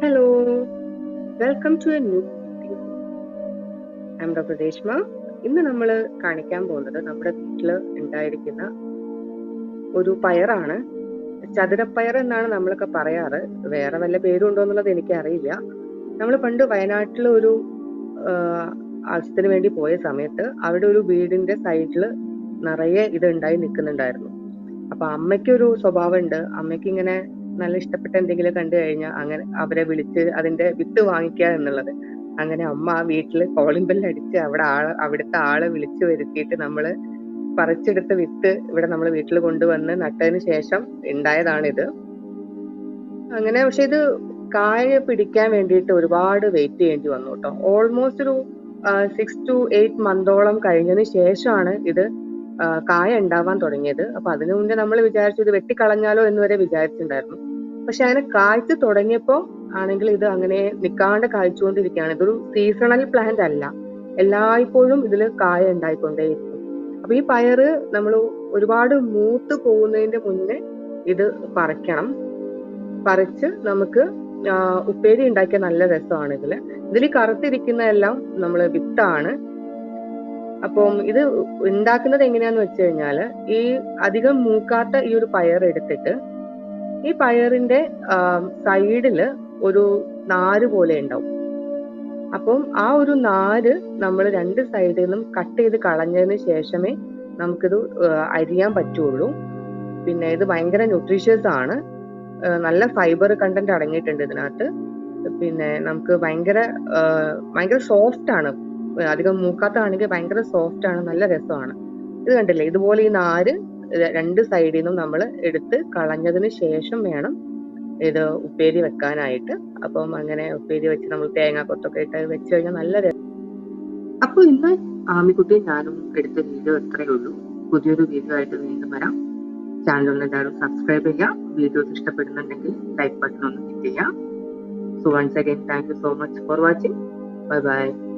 Hello, welcome to a new video. I'm Dr. Reshma. ഇന്ന് നമ്മൾ കാണിക്കാൻ പോകുന്നത് നമ്മുടെ വീട്ടിൽ ഉണ്ടായിരിക്കുന്ന ഒരു പയറാണ്. ചതുരപ്പയർ എന്നാണ് നമ്മളൊക്കെ പറയാറ്. വേറെ വല്ല പേരുണ്ടോ എന്നുള്ളത് എനിക്കറിയില്ല. നമ്മൾ പണ്ട് വയനാട്ടിൽ ഒരു ആവശ്യത്തിന് വേണ്ടി പോയ സമയത്ത് അവിടെ ഒരു വീടിന്റെ സൈഡിൽ നിറയെ ഇത് ഉണ്ടായി നിൽക്കുന്നുണ്ടായിരുന്നു. അപ്പൊ അമ്മയ്ക്കൊരു സ്വഭാവമുണ്ട്. അമ്മയ്ക്ക് ഇങ്ങനെ നല്ല ഇഷ്ടപ്പെട്ട എന്തെങ്കിലും കണ്ടു കഴിഞ്ഞാൽ അങ്ങനെ അവരെ വിളിച്ച് അതിന്റെ വിത്ത് വാങ്ങിക്കുക എന്നുള്ളത്. അങ്ങനെ അമ്മ ആ വീട്ടില് കോളിംഗ് ബെല്ല് അടിച്ച് അവിടുത്തെ ആളെ വിളിച്ചു വരുത്തിയിട്ട് നമ്മള് പറിച്ചെടുത്ത വിത്ത് ഇവിടെ നമ്മൾ വീട്ടിൽ കൊണ്ടുവന്ന് നട്ടതിന് ശേഷം ഉണ്ടായതാണിത്. അങ്ങനെ പക്ഷെ ഇത് കായ പിടിക്കാൻ വേണ്ടിയിട്ട് ഒരുപാട് വെയിറ്റ് ചെയ്യേണ്ടി വന്നു കേട്ടോ. ഓൾമോസ്റ്റ് ഒരു 6 to 8 മന്തോളം കഴിഞ്ഞതിന് ശേഷമാണ് ഇത് കായ ഉണ്ടാവാൻ തുടങ്ങിയത്. അപ്പൊ അതിനു മുന്നേ നമ്മൾ വിചാരിച്ചു ഇത് വെട്ടിക്കളഞ്ഞാലോ എന്ന് വരെ വിചാരിച്ചിട്ടുണ്ടായിരുന്നു. പക്ഷെ അങ്ങനെ കായ്ച്ചു തുടങ്ങിയപ്പോ ആണെങ്കിൽ ഇത് അങ്ങനെ നിൽക്കാണ്ട് കായ്ച്ചുകൊണ്ടിരിക്കുകയാണ്. ഇതൊരു സീസണൽ പ്ലാന്റ് അല്ല, എല്ലായ്പ്പോഴും ഇതിൽ കായ ഉണ്ടായിക്കൊണ്ടേയിരിക്കും. അപ്പൊ ഈ പയറ് നമ്മൾ ഒരുപാട് മൂത്ത് പോകുന്നതിന്റെ മുന്നേ ഇത് പറിക്കണം. പറിച്ച് നമുക്ക് ഉപ്പേരി ഉണ്ടാക്കിയ നല്ല രസമാണ് ഇതിൽ കറുത്തിരിക്കുന്നതെല്ലാം നമ്മൾ വിത്താണ്. അപ്പം ഇത് ഉണ്ടാക്കുന്നത് എങ്ങനെയാന്ന് വെച്ച് കഴിഞ്ഞാല് ഈ അധികം മൂക്കാത്ത ഈ ഒരു പയർ എടുത്തിട്ട് ഈ പയറിന്റെ സൈഡില് ഒരു നാര് പോലെ ഉണ്ടാവും. അപ്പം ആ ഒരു നാര് നമ്മൾ രണ്ട് സൈഡിൽ നിന്നും കട്ട് ചെയ്ത് കളഞ്ഞതിന് ശേഷമേ നമുക്കിത് അരിയാൻ പറ്റുള്ളൂ. പിന്നെ ഇത് ഭയങ്കര ന്യൂട്രീഷ്യസ് ആണ്. നല്ല ഫൈബർ കണ്ടന്റ് അടങ്ങിയിട്ടുണ്ട് ഇതിനകത്ത്. പിന്നെ നമുക്ക് ഭയങ്കര സോഫ്റ്റ് ആണ്. അധികം മൂക്കാത്താണെങ്കിൽ ഭയങ്കര സോഫ്റ്റ് ആണ്, നല്ല രസമാണ്. ഇത് കണ്ടില്ലേ, ഇതുപോലെ ഈ നാര് രണ്ട് സൈഡിൽ നിന്നും നമ്മൾ എടുത്ത് കളഞ്ഞതിന് ശേഷം വേണം ഇത് ഉപ്പേരി വെക്കാനായിട്ട്. അപ്പം അങ്ങനെ ഉപ്പേരി വെച്ച് നമ്മൾ തേങ്ങ കൊത്തൊക്കെ ഇട്ട് വെച്ച് കഴിഞ്ഞാൽ നല്ല രസം. അപ്പൊ ഇന്ന് ആമിക്കുട്ടിയും ഞാനും എടുത്ത വീഡിയോ ഇത്രയേ ഉള്ളൂ. പുതിയൊരു വീഡിയോ ആയിട്ട് വീണ്ടും വരാം. ചാനൽ എല്ലാവരും സബ്സ്ക്രൈബ് ചെയ്യാം. വീഡിയോസ് ഇഷ്ടപ്പെടുന്നുണ്ടെങ്കിൽ ലൈക്ക് ബട്ടൺ ഒന്ന് ഹിറ്റ് ചെയ്യാം. So once again, thank you so much for watching. Bye bye.